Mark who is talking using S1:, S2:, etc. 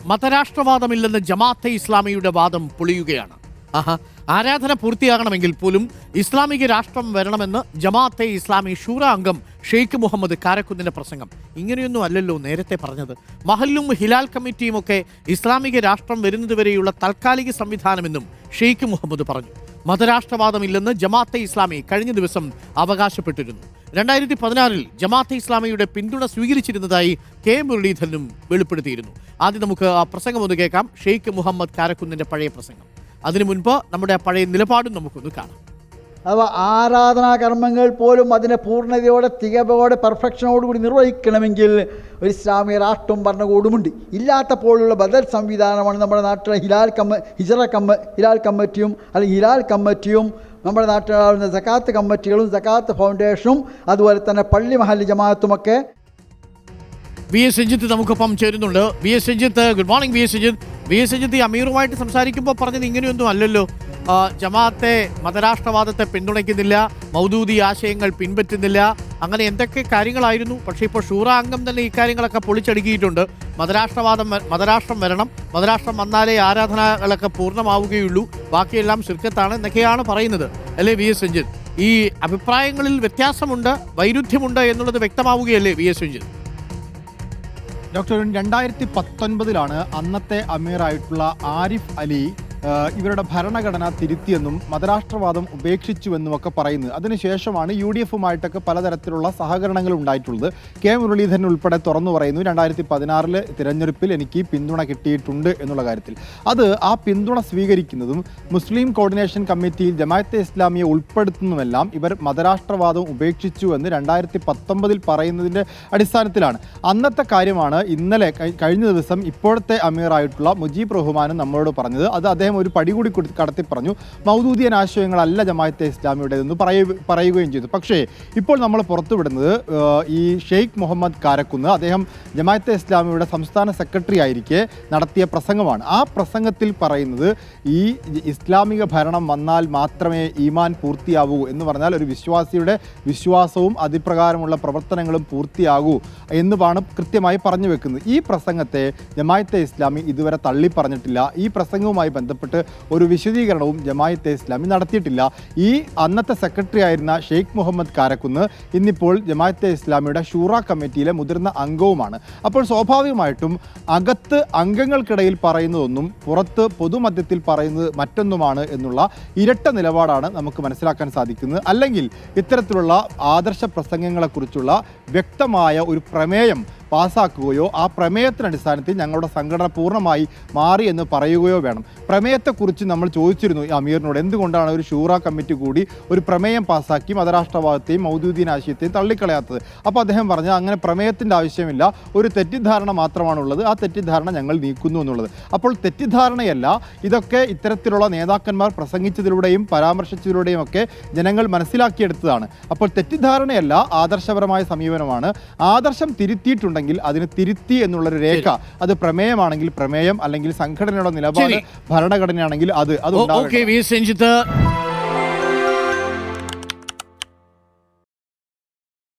S1: മതരാഷ്ട്രവാദമില്ലെന്ന് ജമാഅത്തെ ഇസ്ലാമിയുടെ വാദം പൊളിയുകയാണ്. ആരാധന പൂർത്തിയാകണമെങ്കിൽ പോലും ഇസ്ലാമിക രാഷ്ട്രം വരണമെന്ന് ജമാഅത്തെ ഇസ്ലാമി ഷൂറ അംഗം ഷെയ്ഖ് മുഹമ്മദ് കാരക്കുന്നിന്റെ പ്രസംഗം. ഇങ്ങനെയൊന്നും അല്ലല്ലോ നേരത്തെ പറഞ്ഞത്. മഹല്ലും ഹിലാൽ കമ്മിറ്റിയും ഒക്കെ ഇസ്ലാമിക രാഷ്ട്രം വരുന്നതുവരെയുള്ള താൽക്കാലിക സംവിധാനമെന്നും ഷെയ്ഖ് മുഹമ്മദ് പറഞ്ഞു. മതരാഷ്ട്രവാദമില്ലെന്ന് ജമാഅത്തെ ഇസ്ലാമി കഴിഞ്ഞ ദിവസം അവകാശപ്പെട്ടിരുന്നു. 2016 ജമാഅത്തെ ഇസ്ലാമിയുടെ പിന്തുണ സ്വീകരിച്ചിരുന്നതായി കെ മുരളീധരനും വെളിപ്പെടുത്തിയിരുന്നു. ആദ്യം നമുക്ക് ആ പ്രസംഗം ഒന്ന് കേൾക്കാം. ഷെയ്ഖ് മുഹമ്മദ് കാരക്കുന്നിന്റെ പഴയ പ്രസംഗം. അതിനു മുൻപ് നമ്മുടെ പഴയ നിലപാടും നമുക്കൊന്ന് കാണാം.
S2: അപ്പോൾ ആരാധനാകർമ്മങ്ങൾ പോലും അതിനെ പൂർണ്ണതയോടെ തികവോടെ പെർഫെക്ഷനോടുകൂടി നിർവഹിക്കണമെങ്കിൽ ഒരു ഇസ്ലാമിക രാഷ്ട്രം ഭരണകൂടമുണ്ട്. ഇല്ലാത്തപ്പോഴുള്ള ബദൽ സംവിധാനമാണ് നമ്മുടെ നാട്ടിലെ ഹിലാൽ കമ്മിറ്റിയും അല്ലെങ്കിൽ ഹിലാൽ കമ്മിറ്റിയും നമ്മുടെ നാട്ടിലാവുന്ന സക്കാത്ത് കമ്മിറ്റികളും സക്കാത്ത് ഫൗണ്ടേഷനും അതുപോലെ തന്നെ പള്ളി മഹല്ല് ജമാഅത്തുമൊക്കെ.
S1: വി എസ് രഞ്ജിത്ത് നമുക്കൊപ്പം ചേരുന്നുണ്ട്. V S Ranjith, good morning. V S Ranjith, ഈ അമീറുമായിട്ട് സംസാരിക്കുമ്പോൾ പറഞ്ഞത് ഇങ്ങനെയൊന്നും അല്ലല്ലോ. ജമാഅത്തെ മതരാഷ്ട്രവാദത്തെ പിന്തുണയ്ക്കുന്നില്ല, മൗദൂദി ആശയങ്ങൾ പിൻപറ്റുന്നില്ല, അങ്ങനെ എന്തൊക്കെ കാര്യങ്ങളായിരുന്നു. പക്ഷേ ഇപ്പോൾ ഷൂറ അംഗം തന്നെ ഇക്കാര്യങ്ങളൊക്കെ പൊളിച്ചടുക്കിയിട്ടുണ്ട്. മതരാഷ്ട്രം വരണം, മതരാഷ്ട്രം വന്നാലേ ആരാധനകളൊക്കെ പൂർണ്ണമാവുകയുള്ളൂ, ബാക്കിയെല്ലാം ശിർക്കത്താണ് എന്നൊക്കെയാണ് പറയുന്നത് അല്ലേ വി എസ് രഞ്ജിത്ത്? ഈ അഭിപ്രായങ്ങളിൽ വ്യത്യാസമുണ്ട്, വൈരുദ്ധ്യമുണ്ട് എന്നുള്ളത് വ്യക്തമാവുകയല്ലേ വി എസ് രഞ്ജിത്ത്?
S3: ഡോക്ടർ, 2019 അന്നത്തെ അമീറായിട്ടുള്ള ആരിഫ് അലി ഇവരുടെ ഭരണഘടന തിരുത്തിയെന്നും മതരാഷ്ട്രവാദം ഉപേക്ഷിച്ചുവെന്നുമൊക്കെ പറയുന്നത്. അതിനുശേഷമാണ് UDF-ഉമായിട്ടൊക്കെ പലതരത്തിലുള്ള സഹകരണങ്ങൾ ഉണ്ടായിട്ടുള്ളത്. കെ മുരളീധരൻ ഉൾപ്പെടെ തുറന്നു പറയുന്നു 2016 തിരഞ്ഞെടുപ്പിൽ എനിക്ക് പിന്തുണ കിട്ടിയിട്ടുണ്ട് എന്നുള്ള കാര്യത്തിൽ. ആ പിന്തുണ സ്വീകരിക്കുന്നതും മുസ്ലിം കോർഡിനേഷൻ കമ്മിറ്റിയിൽ ജമാഅത്തെ ഇസ്ലാമിയെ ഉൾപ്പെടുത്തുന്നതുമെല്ലാം ഇവർ മതരാഷ്ട്രവാദം ഉപേക്ഷിച്ചു എന്ന് 2019 പറയുന്നതിൻ്റെ അടിസ്ഥാനത്തിലാണ്. അന്നത്തെ കാര്യമാണ് ഇന്നലെ കഴിഞ്ഞ ദിവസം ഇപ്പോഴത്തെ അമീറായിട്ടുള്ള മുജീബ് റഹ്മാനും നമ്മളോട് പറഞ്ഞത്. അത് അദ്ദേഹം ഒരു പടി കൂടി കടത്തി പറഞ്ഞു, മൗദൂദിയൻ ആശയങ്ങളല്ല ജമാഅത്തെ ഇസ്ലാമിയുടേതെന്ന് പറയുകയും ചെയ്തു. പക്ഷേ ഇപ്പോൾ നമ്മൾ പുറത്തുവിടുന്നത് ഈ ഷെയ്ഖ് മുഹമ്മദ് കാരക്കുന്ന് അദ്ദേഹം ജമാഅത്തെ ഇസ്ലാമിയുടെ സംസ്ഥാന സെക്രട്ടറി ആയിരിക്കെ നടത്തിയ പ്രസംഗമാണ്. ആ പ്രസംഗത്തിൽ പറയുന്നത് ഈ ഇസ്ലാമിക ഭരണം വന്നാൽ മാത്രമേ ഈമാൻ പൂർത്തിയാവൂ എന്ന് പറഞ്ഞാൽ ഒരു വിശ്വാസിയുടെ വിശ്വാസവും അതിപ്രകാരമുള്ള പ്രവർത്തനങ്ങളും പൂർത്തിയാകൂ എന്നുമാണ് കൃത്യമായി പറഞ്ഞു വെക്കുന്നത്. ഈ പ്രസംഗത്തെ ജമാഅത്തെ ഇസ്ലാമി ഇതുവരെ തള്ളി പറഞ്ഞിട്ടില്ല. ഈ പ്രസംഗവുമായി ബന്ധപ്പെട്ട് ഒരു വിശദീകരണവും ജമാഅത്തെ ഇസ്ലാമി നടത്തിയിട്ടില്ല. ഈ അന്നത്തെ സെക്രട്ടറി ആയിരുന്ന ഷെയ്ഖ് മുഹമ്മദ് കാരക്കുന്ന് ഇന്നിപ്പോൾ ജമാഅത്തെ ഇസ്ലാമിയുടെ ഷൂറ കമ്മിറ്റിയിലെ മുതിർന്ന അംഗവുമാണ്. അപ്പോൾ സ്വാഭാവികമായിട്ടും അകത്ത് അംഗങ്ങൾക്കിടയിൽ പറയുന്നതൊന്നും പുറത്ത് പൊതുമധ്യത്തിൽ പറയുന്നത് മറ്റൊന്നുമാണ് എന്നുള്ള ഇരട്ട നിലപാടാണ് നമുക്ക് മനസ്സിലാക്കാൻ സാധിക്കുന്നത്. അല്ലെങ്കിൽ ഇത്തരത്തിലുള്ള ആദർശ പ്രസംഗങ്ങളെക്കുറിച്ചുള്ള വ്യക്തമായ ഒരു പ്രമേയം പാസ്സാക്കുകയോ ആ പ്രമേയത്തിനടിസ്ഥാനത്തിൽ ഞങ്ങളുടെ സംഘടന പൂർണ്ണമായി മാറി എന്ന് പറയുകയോ വേണം. പ്രമേയത്തെക്കുറിച്ച് നമ്മൾ ചോദിച്ചിരുന്നു ഈ അമീറിനോട്, എന്തുകൊണ്ടാണ് ഒരു ഷൂറ കമ്മിറ്റി കൂടി ഒരു പ്രമേയം പാസ്സാക്കി മതരാഷ്ട്രവാദത്തെയും മൗദൂദീൻ ആശയത്തെയും തള്ളിക്കളയാത്തത്? അപ്പോൾ അദ്ദേഹം പറഞ്ഞത് അങ്ങനെ പ്രമേയത്തിൻ്റെ ആവശ്യമില്ല, ഒരു തെറ്റിദ്ധാരണ മാത്രമാണുള്ളത്, ആ തെറ്റിദ്ധാരണ ഞങ്ങൾ നീക്കുന്നു എന്നുള്ളത്. അപ്പോൾ തെറ്റിദ്ധാരണയല്ല, ഇതൊക്കെ ഇത്തരത്തിലുള്ള നേതാക്കന്മാർ പ്രസംഗിച്ചതിലൂടെയും പരാമർശിച്ചതിലൂടെയും ഒക്കെ ജനങ്ങൾ മനസ്സിലാക്കിയെടുത്തതാണ്. അപ്പോൾ തെറ്റിദ്ധാരണയല്ല, ആദർശപരമായ സമീപനമാണ്. ആദർശം തിരുത്തിയിട്ടുണ്ടെങ്കിൽ അതിന് തിരുത്തി എന്നുള്ളൊരു രേഖ, അത് പ്രമേയമാണെങ്കിൽ പ്രമേയം, അല്ലെങ്കിൽ സംഘടനയുടെ നിലപാട് ഭരണഘടനയാണെങ്കിൽ അത്.
S1: Okay V S Ranjith.